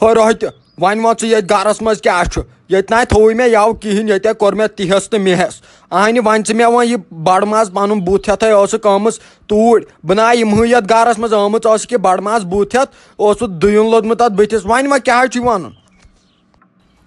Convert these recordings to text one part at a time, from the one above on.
ہرت one وہ ژٕ گرس منٛز کیٛاہ چھُ ییٚتہِ ناے تھوٚوُے مےٚ یَوٕ کِہیٖنۍ ییٚتے کوٚر مےٚ تِہس تہٕ مِہس اہنہِ وۄنۍ ژٕ مےٚ وۄنۍ یہِ بڑٕ ماز پنُن بُتھ ہٮ۪تھٕے ٲسٕکھ آمٕژ توٗرۍ بہٕ ناے یِمہٕے یتھ گرس منٛز آمٕژ ٲسٕکھ یہِ بڑٕ ماز بُتھ ہٮ۪تھ اوسُکھ دٔیُن لوٚدمُت اتھ بٕتھِس وۄنۍ وۄنۍ کیٛاہ چھُے ونُن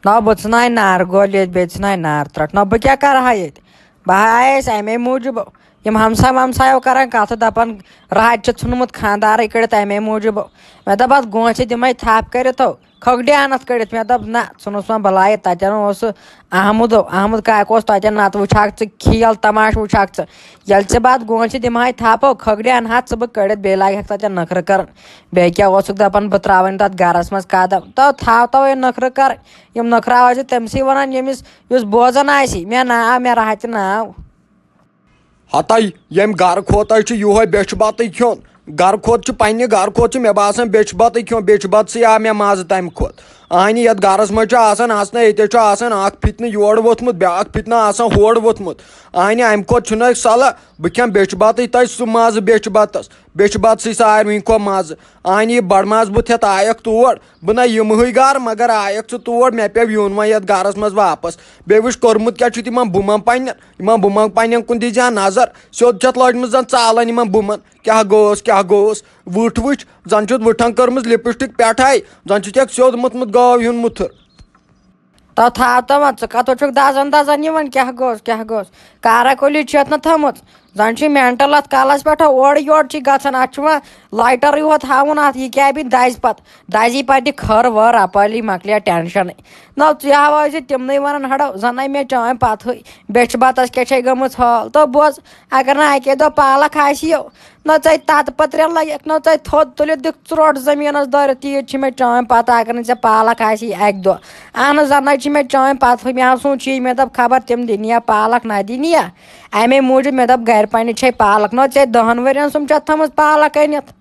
نہ بہٕ ژھٕناے نار گول ییٚتہِ بیٚیہِ ژھٕناے نار ترٛٹھ نہ بہٕ کیٛاہ کرٕ ہا ییٚتہِ بہٕ آیس امے موٗجوٗب یِم ہمساے ومسایو کران کتھٕ دپان راحت چھُ ژھُنمُت خانٛدارٕے کٔڑِتھ امے موٗجوٗب مےٚ دوٚپ اتھ گونٛژھِ دِمے تھپھ کٔرِتھ کھۄگڈے انتھ کٔڑِتھ مےٚ دوٚپ نہ ژھٕنُس وۄنۍ بلاے تتٮ۪ن اوس سُہ احمد کاکہِ اوس تتٮ۪ن نتہٕ وٕچھکھ ژٕ کھیل تماش وٕچھکھ ژٕ ییٚلہِ ژٕ بہٕ اتھ گونٛژھِ دِمہے تھپھ کھۄگڈے انہٕ ہا ژٕ بہٕ کٔڑِتھ بیٚیہِ لاگہکھ تتٮ۪ن نخرٕ کران بیٚیہِ کیٛاہ اوسُکھ دپان بہٕ ترٛاوَن تتھ گرس منٛز قدم تھاو توے نخرٕ کرٕنۍ یِم نخراوان چھِ تٔمسٕے ونان یُس بوزان آسہِ مےٚ راحتہِ ناو ہتے ییٚمہِ گرٕ کھوتَے چھُ یِہوے بیٚچھِ بتٕے کھیوٚن گرٕ کھۄتہٕ چھُ پننہِ گرٕ کھۄتہٕ چھُ مےٚ باسان بیٚچھِ بتٕے کھیوٚن بیٚچھِ بتسٕے آو مےٚ مزٕ تمہِ کھۄتہٕ اہنہِ یتھ گرس منٛز چھُ آسان اژنَے ییٚتے چھُ آسان اکھ فِتنہٕ یورٕ ووٚتھمُت بیاکھ فِتنہٕ آسان ہورٕ ووٚتھمُت اہنہِ امہِ کھۄتہٕ چھُنہٕ اسہِ صلح بہٕ کھٮ۪مہٕ بیٚچھِ بتٕے تتہِ سُہ مزٕ بیٚچھِ بتس بیٚچھِ بتسٕے ساروٕے کھۄتہٕ مزٕ اہنہِ یہِ بڑٕ ماز بُتھ ہٮ۪تھ آیکھ تور بہٕ نہ یِمہٕے گرٕ مگر آیکھ ژٕ تور مےٚ پیٚو یُن وۄنۍ یتھ گرس منٛز واپس بیٚیہِ وٕچھ کوٚرمُت کیٛاہ چھُتھ یِمن بُمن پننٮ۪ن کُن دیٖزِ ہا نظر سیوٚد چھتھ لٲجمٕژ زن ژالن یِمن بُمن کیٛاہ گوٚوُس وٕٹھ وٕچھ زن چھُتھ وٕٹھن کٔرمٕژ لپسٹک پٮ۪ٹھے زن چھُتھکھ سیوٚد موٚتھمُت گٲو ہُنٛد مُتھٕر تو تھاو تو وۄنۍ ژٕ کتھ چھُکھ دزان یِوان کیٛاہ گوٚوُس کارا کولی چھِ اتھ نہٕ تھٲمٕژ زن چھُ مینٹل اتھ کلس پٮ۪ٹھ اورٕ یورٕ چھِ گژھان اتھ چھُ وۄنۍ لایٹرٕے ہوت تھاوُن اتھ یہِ کیٛاہ دزِ پتہٕ دزی پتہٕ یہِ کھٔر وٲر اپٲلی مکلے ٹینشنٕے نہ ژٕ ہاوٲے زِ تِمنٕے ونان ہڑو زن آے مےٚ چٲنۍ پتہٕے بیٚچھِ بتس کیٛاہ چھے گٔمٕژ حال تو بوز اگر نہٕ اکے دۄہ پالک آسیو نہ ژَے تتہٕ پترٮ۪ن لگیکھ نہ ژَے تھوٚد تُلِتھ دِکھ ژرٛوٹ زٔمیٖنس دٲرِتھ تیٖژ چھِ مےٚ چٲنۍ پتہ اگر نہٕ ژےٚ پالک آسی اکہِ دۄہ اہن زنٕے چھِ مےٚ چٲنۍ پتہٕ مےٚ سوٗنٛچ یی مےٚ دوٚپ خبر تِم دِنیا پالک نہ دِنیا امے موٗجوٗب مےٚ دوٚپ گرِ پننہِ چھے پالک نہ ژےٚ 10 ؤرین سُم چھتھ تھٲمٕژ پالک أنِتھ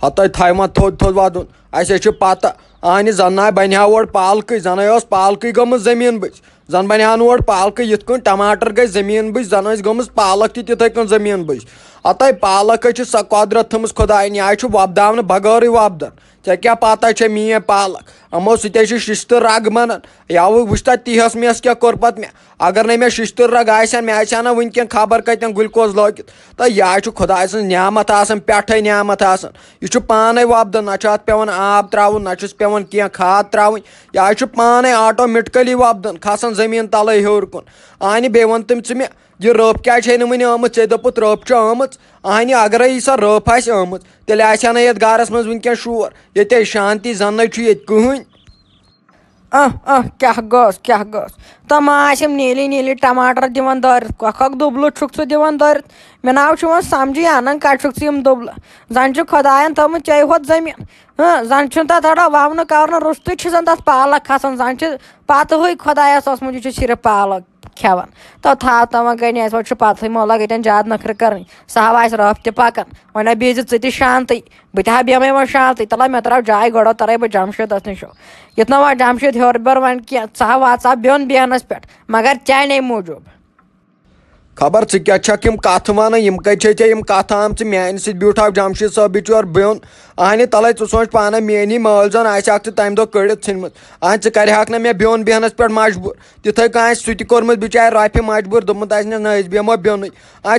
ہتے تھاے وۄنۍ تھوٚد ودُن اسے چھِ پتہ اہنہِ زن ناے بنہِ ہا اورٕ پالکٕے زنٕے ٲس پالکٕے گٔمٕژ زٔمیٖن بٔچ زن بنہِ ہا نہٕ اورٕ پالکٕے یِتھ کٔنۍ ٹماٹر گٔے زٔمیٖن بٔچ زن ٲسۍ گٔمٕژ پالک تہِ تِتھٕے کٔنۍ زٔمیٖن بٔچ ہتے پالکٕے چھِ سۄ قۄدرت تھٲمٕژ خۄداین یہِ آے چھُ وۄپداونہٕ بغٲرٕے وۄپدان ژےٚ کیٛاہ پتہ چھےٚ میٲنۍ پالک یِمو سۭتۍ چھِ شِشتٕر رگ بنان یوٕ وٕچھ تتھ تِہس مِہس کیٛاہ کوٚر پتہٕ مےٚ اگر نَے مےٚ شِشتٕر رگ آسہِ مےٚ آسہِ ہا نہٕ وٕنکٮ۪ن خبر کتٮ۪ن گُلکوز لٲگِتھ تہٕ یہِ آے چھُ خۄداے سٕنٛز نعمت آسان پٮ۪ٹھے نعمت آسان یہِ چھُ پانے وۄپدان نہ چھُ اتھ پیٚوان آب ترٛاوُن نہ چھُس پیٚوان کینٛہہ کھاد ترٛاوٕنۍ یہِ آے چھُ پانے آٹومیٹکلی وۄپدان کھسان زٔمیٖن تلے ہیوٚر کُن اہنہِ بیٚیہِ ووٚن تٔمۍ ژٕ مےٚ یہِ رٔپھ کیٛازِ چھے نہٕ وُنہِ آمٕژ ژےٚ دوٚپُتھ رٔپھ چھِ آمٕژ اہنہِ اگرے یہِ سۄ رٔپھ آسہِ آمٕژ تیٚلہِ آسہِ ہا نہٕ یتھ گرس منٛز وُنکٮ۪ن شور ییٚتے شانتی زن نَے چھُ ییٚتہِ کٕہٕنۍ کیٛاہ گوٚژھ تو ما آسِم نیٖلی نیٖلی ٹماٹر دِوان دٲرِتھ اکھ دُبلہٕ چھُکھ ژٕ دِوان دٲرِتھ مےٚ ناو چھُ وۄنۍ سمجھی انان کتہِ چھُکھ ژٕ یِم دُبلہٕ زن چھُ خۄداین تھٲومٕژ ژےٚ ہوت زٔمیٖن زن چھُنہٕ تتھ ہڑا وونہٕ کرنہٕ روٚستُے چھِ زن تتھ پالک کھسان زن چھِ پتہٕ ہٕے خۄدایس اوسمُت یہِ چھُ صرف پالک کھٮ۪وان تو تھاو تو وۄنۍ گٔے اَسہِ وۄنۍ چھُ پتہٕے مولک ییٚتٮ۪ن زیادٕ نخرٕ کرٕنۍ سُہ ہاو آسہِ رٔپھ تہِ پکان وۄنۍ ہا بیٖزِ ژٕ تہِ شانتٕے بہٕ تہِ ہا بیٚہمے وۄنۍ شانتٕے تلے مےٚ ترٛاو جاے گۄڈٕ ترے بہٕ جمشیٖدس نِش یُتھ نہٕ وۄنۍ جمشیٖد ہیوٚر بیوٚر وۄنۍ کینٛہہ ژٕ ہا واتژا بیوٚن بیہنس پٮ۪ٹھ مگر چانے موٗجوٗب خبر ژٕ کیٛاہ چھکھ یِم کتھٕ ونان یِم کتہِ چھے ژےٚ یِم کتھٕ آمژٕ میانہِ سۭتۍ بیوٗٹھاو جمشیٖد صٲب بِچور بیوٚن اہنہِ تلے ژٕ سونٛچ پانے میٲنی مٲلۍ زن آسہِ ہاکھ ژٕ تمہِ دۄہ کٔڑِتھ ژھٕنمٕژ اہنہِ ژٕ کرِہاکھ نہٕ مےٚ بیوٚن بیہنس پٮ۪ٹھ مجبوٗر تِتھٕے کٔنۍ آسہِ سُہ تہِ کوٚرمُت بِچارِ رۄپھِ مجبوٗر دوٚپمُت آسنس نہ أسۍ بیٚہمو بیوٚنٕے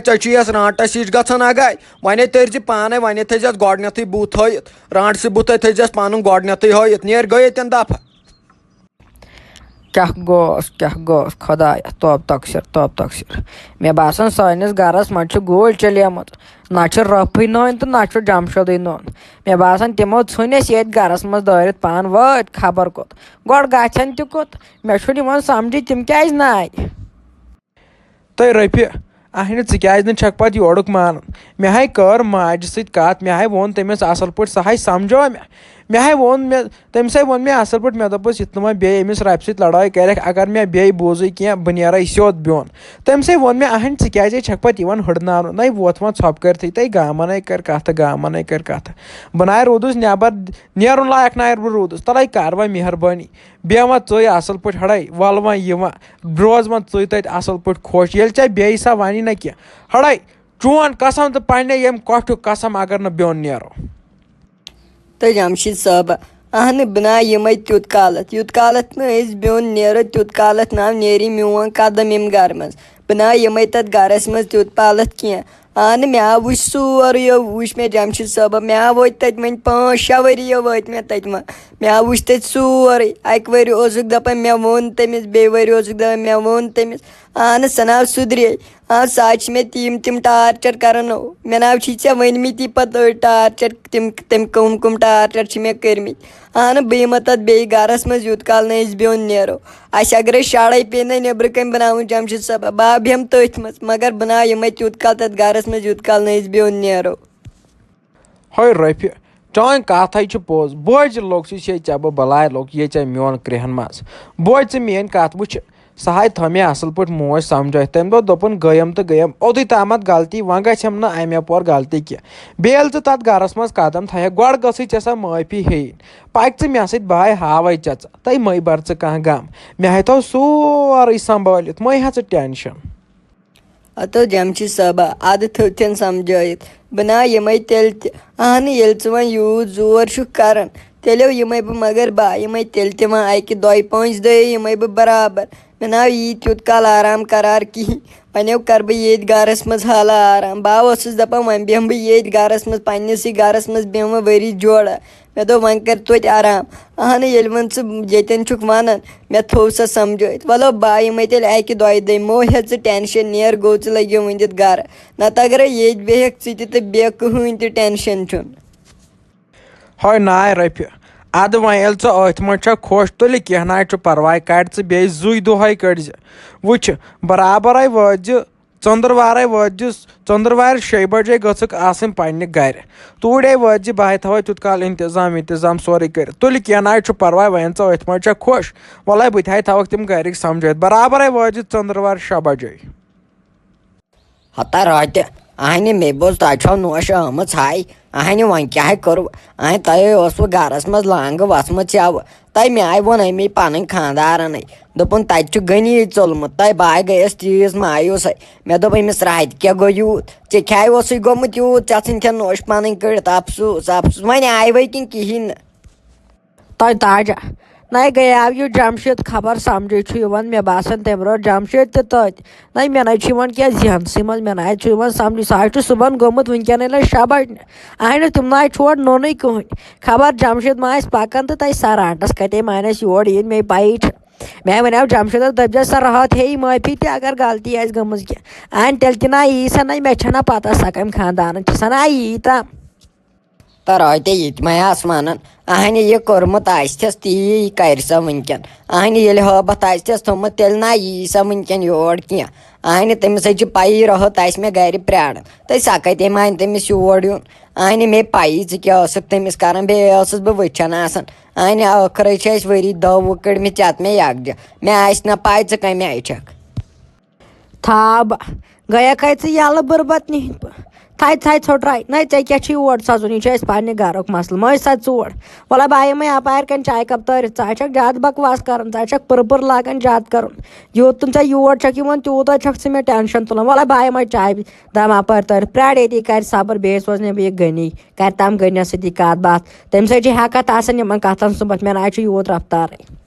ژےٚ چھُے یس رانٛٹس ہِش گژھان اگاے وۄنۍ تٔرزِ پانے وۄنۍ تھٲیزٮ۪س گۄڈنیتھٕے بُتھ ہٲیِتھ رانٛٹسٕے بُتھے تھٲیزٮ۪س پنُن گۄڈنیتھٕے ہٲیِتھ نیر گٔے ییٚتٮ۪ن دفعہ کیٛاہ گوٚژھ خۄدایا توب تقسیٖر مےٚ باسان سٲنِس گرس منٛز چھِ گوٗلۍ چلیمٕژ نہ چھِ رٔپھٕے نٲنۍ تہٕ نہ چھُ جمشیٖدٕے نوٚن مےٚ باسان تِمو ژھٕنۍ أسۍ ییٚتہِ گرس منٛز دٲرِتھ پان وٲتۍ خبر کوٚت گۄڈٕ گژھن تہِ کوٚت مےٚ چھُنہٕ یِوان سمجھی تِم کیٛازِ نہٕ آے تہٕ رۄپیہِ اہنہِ ژٕ کیٛازِ نہٕ چھکھ پتہٕ یورُک مانان مےٚ ہاے کٔر ماجہِ سۭتۍ کتھ مےٚ ہاے ووٚن تٔمِس اصل پٲٹھۍ سۄ ہاے سمجھٲو مےٚ ہاے ووٚن تٔمِس ہاے ووٚن مےٚ اصل پٲٹھۍ مےٚ دوٚپُس یِتھ نہٕ وۄنۍ بیٚیہِ أمِس رۄپہِ سۭتۍ لڑٲے کرکھ اگر مےٚ بیٚیہِ بوٗزٕے کینٛہہ بہٕ نیرے سیوٚد بیوٚن تٔمسٕے ووٚن مےٚ اہنہِ ژٕ کیٛازے چھکھ پتہٕ یِوان ہُرناونہٕ نَے ووت وۄنۍ ژھۄپہٕ کٔرتھٕے تٔے گامنٕے کٔر کتھٕ بہٕ ناے روٗدُس نٮ۪بر نیرُن لایق نایر بہٕ روٗدُس تلے کر وۄنۍ مہربٲنی بیٚہہ وۄنۍ ژٕے اصل پٲٹھۍ ہڑے ول وۄنۍ یہِ وۄنۍ روز وۄنۍ ژٕے تتہِ اصل پٲٹھۍ خۄش ییٚلہِ ژےٚ بیٚیہِ سۄ ونی نہ کینٛہہ ہڑے چون قسم تہٕ پننہِ ییٚمہِ کۄٹھیُک قسم اگر نہٕ بیوٚن نیرو تہٕ جمشیٖد صٲب اہن بنا یمے تیُتھ کالت نہٕ أسۍ بیوٚن نیرو تیُتھ کالت نا نیری میون قدم یِم گرٕ منٛز بہٕ نا یمے تتھ گرس منٛز تیُتھ پالتھ کینٛہہ اہن مےٚ آو وٕچھ سورُے وٕچھ مےٚ جمشید صٲبہ مےٚ آو وٲتۍ تتہِ وۄنۍ 5-6 ؤری وٲتۍ مےٚ تتہِ وۄنۍ مےٚ آو وٕچھ تتہِ سورُے اکہِ ؤری اوسُکھ دپان مےٚ ووٚن تٔمِس بیٚیہِ ؤری اوسُکھ دپان مےٚ ووٚن تٔمِس اہن سۄ ناو سُدرے سُہ حظ چھِ مےٚ تِم ٹارچر کران مےٚ ناو چھی ژےٚ ؤنمٕتی پتہٕ أڑۍ ٹارچر تِم کٕم ٹارچر چھِ مےٚ کٔرمٕتۍ اہن بہٕ یِمہٕ تتھ بیٚیہِ گرس منٛز یوٗت کال نہٕ أسۍ بیوٚن نیرو اَسہِ اگرے شڈے پیٚیہِ نا نیٚبرٕ کَنۍ بناوُن جمشید صٲبہ بہٕ بیٚہمہٕ تٔتھۍ منٛز مگر بہٕ نا یِمے تیوٗت کال تتھ گرس منٛز یوٗت کال نہٕ أسۍ بیوٚن نیرو ہے رۄپیہِ چٲنۍ کتھ ہے چھِ پوٚز بوزِ لوٚگسٕے ژےٚ بہٕ بلاے لوٚگ ییٚژے میون کرٛہن منٛز بوزِ ژٕ میٲنۍ کتھ وٕچھ سۄ ہاے تھٲو مےٚ اصل پٲٹھۍ موج سمجٲیِتھ تٔمۍ دوٚپ دوٚپُن گٔیَم تہٕ گٔیَم اوٚدُے تامتھ غلطی وۄنۍ گژھٮ۪م نہٕ امہِ اپور غلطی کینٛہہ بیٚیہِ ییٚلہِ ژٕ تتھ گرس منٛز قدم تھایکھ گۄڈٕ گٔژھٕے ژےٚ سۄ معٲفی ہیٚنۍ پکہِ ژٕ مےٚ سۭتۍ بہٕ ہاوے ژےٚ تہٕ مٔے بر ژٕ کانٛہہ غم مےٚ ہے تھوٚو سورُے سنبھٲلِتھ مٔے ہا ژٕ ٹٮ۪نشن ہتو جمشید صٲبہ ادٕ تھٔوتھن سمجٲیِتھ بہٕ نا یِمے تیٚلہِ تہِ اہنہٕ ییٚلہِ ژٕ وۄنۍ یوٗت زور چھُکھ کران تیٚلہِ یِمے بہٕ مگر بہٕ یِمے تیٚلہِ تہِ وۄنۍ 1-2-5 دۄہ یِمے بہٕ برابر مےٚ ناو یی تیوٗت کال آرام قرار کِہیٖنۍ وۄنۍ کرٕ بہٕ ییٚتہِ گرس منٛز حالہ آرام بہٕ اوسُس دپان وۄنۍ بیٚہمہٕ بہٕ ییٚتہِ گرس منٛز پننسٕے گرس منٛز بیٚہمہٕ ؤری جورہ مےٚ دوٚپ وۄنۍ کر توتہِ آرام اہنہٕ ییٚلہِ وۄنۍ ژٕ ییٚتٮ۪ن چھُکھ ونان مےٚ تھوٚو سۄ سمجٲیِتھ ولو بہٕ یِمے تیٚلہِ 1-2 دۄہہِ مو ہےٚ ژٕ ٹٮ۪نشن نیر گوٚو ژٕ لٔگِو ؤنِتھ گرٕ نتہٕ اگرے ییٚتہِ بیٚہکھ ژٕ تہِ تہٕ بیٚیہِ کٕہٕنۍ تہِ ٹٮ۪نشن چھُنہٕ ہے ناے رۄپیہِ ادٕ وۄنۍ ییٚلہِ ژٕ أتھۍ منٛز چھکھ خۄش تُلہِ کینٛہہ نہٕ حظ چھُ پرواے کڑِ ژٕ بیٚیہِ زٕے دۄہے کٔڑزِ وٕچھ برابرے وٲتزِ ژٔندٕروارے وٲتزِ ژٔندٕروارِ 6 بجے گٔژھکھ آسٕنۍ پننہِ گرِ توٗرے وٲتزِ بہٕ ہے تھاوے تیوٗت کال انتظام سورُے کٔرِتھ تُلہِ کینٛہہ نہٕ حظ چھُ پرواے وۄنۍ ژٕ أتھۍ منٛز چھکھ خۄش وَلے بہٕ تہِ ہے تھاوکھ تِم گرِکۍ سمجٲیِتھ برابرے وٲتزِ ژٔندٕروارِ 6 بجے ہتا راتہِ اہنہِ مےٚ بوٗز تۄہہِ چھو نوش آمٕژ ہاے اہنہِ وۄنۍ کیٛاہ کوٚروٕ اہنہِ تۄہے اوسوٕ گرس منٛز لانٛگہٕ وژھمٕژ یَوٕ تۄہہِ مےٚ آیہِ ووٚن امی پنٕنۍ خانٛدارنٕے دوٚپُن تتہِ چھُ غنی ژوٚلمُت تۄہہِ بہٕ گٔیَس تیٖژ مایوٗسے مےٚ دوٚپ أمِس راحتہِ کیٛاہ گوٚو یوٗت ژےٚ کیٛاہ اوسُے گوٚمُت یوٗت ژےٚ ژھٕنۍ کھٮ۪ن نوش پنٕنۍ کٔڑِتھ افسوٗس وۄنۍ آیوَے کِنہٕ کِہیٖنۍ نہٕ تۄہہِ تاجا نَے گٔیاو یہِ جمشید خبر سمجھے چھُ یِوان مےٚ باسان تَمہِ روٚٹ جمشید تہِ تٔتۍ نَے مےٚ نَے چھُ یِوان کینٛہہ ذہنسٕے منٛز مےٚ نَے چھُ یِوان سمجھے سُہ حظ چھُ صُبحن گوٚمُت وٕنکٮ۪نَے لٔج 6 بجنہِ اہنہِ تِم نہٕ حظ چھُ اور نوٚنُے کٕہٕنۍ خبر جمشید ما آسہِ پکان تہٕ تَتہِ سرانٹس کتے مانٮ۪س یور یِنۍ مے پَیی چھِ مےٚ وَنیو جمشیدس دٔپزٮ۪س سۄ راحت ہیٚیہِ معٲفی تہِ اگر غلطی آسہِ گٔمٕژ کینٛہہ اہن تیٚلہِ تہِ نا یی سۄ نَے مےٚ چھَنا پتہ سۄ کَمہِ خانٛدانٕچ چھِ سۄ نا یی تام تہٕ راتہِ یہِ تہِ مے آس ونان اہنہِ یہِ کوٚرمُت آسہِ تی کرِ سۄ وٕنکٮ۪ن اہنہِ ییٚلہِ ہٲبتھ آسہِ تھوٚمُت تیٚلہِ نا یی سۄ وٕنکٮ۪ن یور کینٛہہ اہنہِ تٔمِس حظ چھِ پَیی راحت آسہِ مےٚ گرِ پرٛاران تہٕ سۄ کَتے مانہِ تٔمِس یور یُن اہنہِ مے پَیی ژٕ کیٛاہ ٲسٕکھ تٔمِس کران بیٚیہِ ٲسٕس بہٕ وٕچھان آسان اہنہِ ٲخرے چھِ اَسہِ ؤری 2 کٔڑمٕتۍ ژےٚ مےٚ یکجہ مےٚ آسہِ نا پاے ژٕ کَمہِ آیہِ چھکھ تھاو گٔیکھے ژٕ یَلہٕ بُربت نِہِنۍ تھاے ژھوٚٹراے نَے ژےٚ کیٛاہ چھُے اور سَزُن یہِ چھُ اَسہِ پننہِ گرُک مسلہٕ مٔنٛزۍ سا ژور وَلے بہٕ یِمَے اَپارِ کَنۍ چاے کپ تٲرِتھ ژٕ حظ چھکھ زیادٕ بکواس کران ژٕ حظ چھکھ پٕر لاگان زیادٕ کرُن یوٗت ژےٚ یور چھکھ یِوان تیوٗتاہ چھکھ ژٕ مےٚ ٹٮ۪نشن تُلان وَلے بہٕ یِمَے چاے دام اَپارِ تٲرِتھ پرٛار ییٚتی کرِ صبر بیٚیہِ سوزنہِ بہٕ یہِ غنی کرِ تَم غنیَس سۭتی کَتھ باتھ تٔمِس حظ چھِ ہٮ۪کتھ آسان یِمن کتھن صُبحس مےٚ نہ حظ چھُ یوٗت رفتارٕے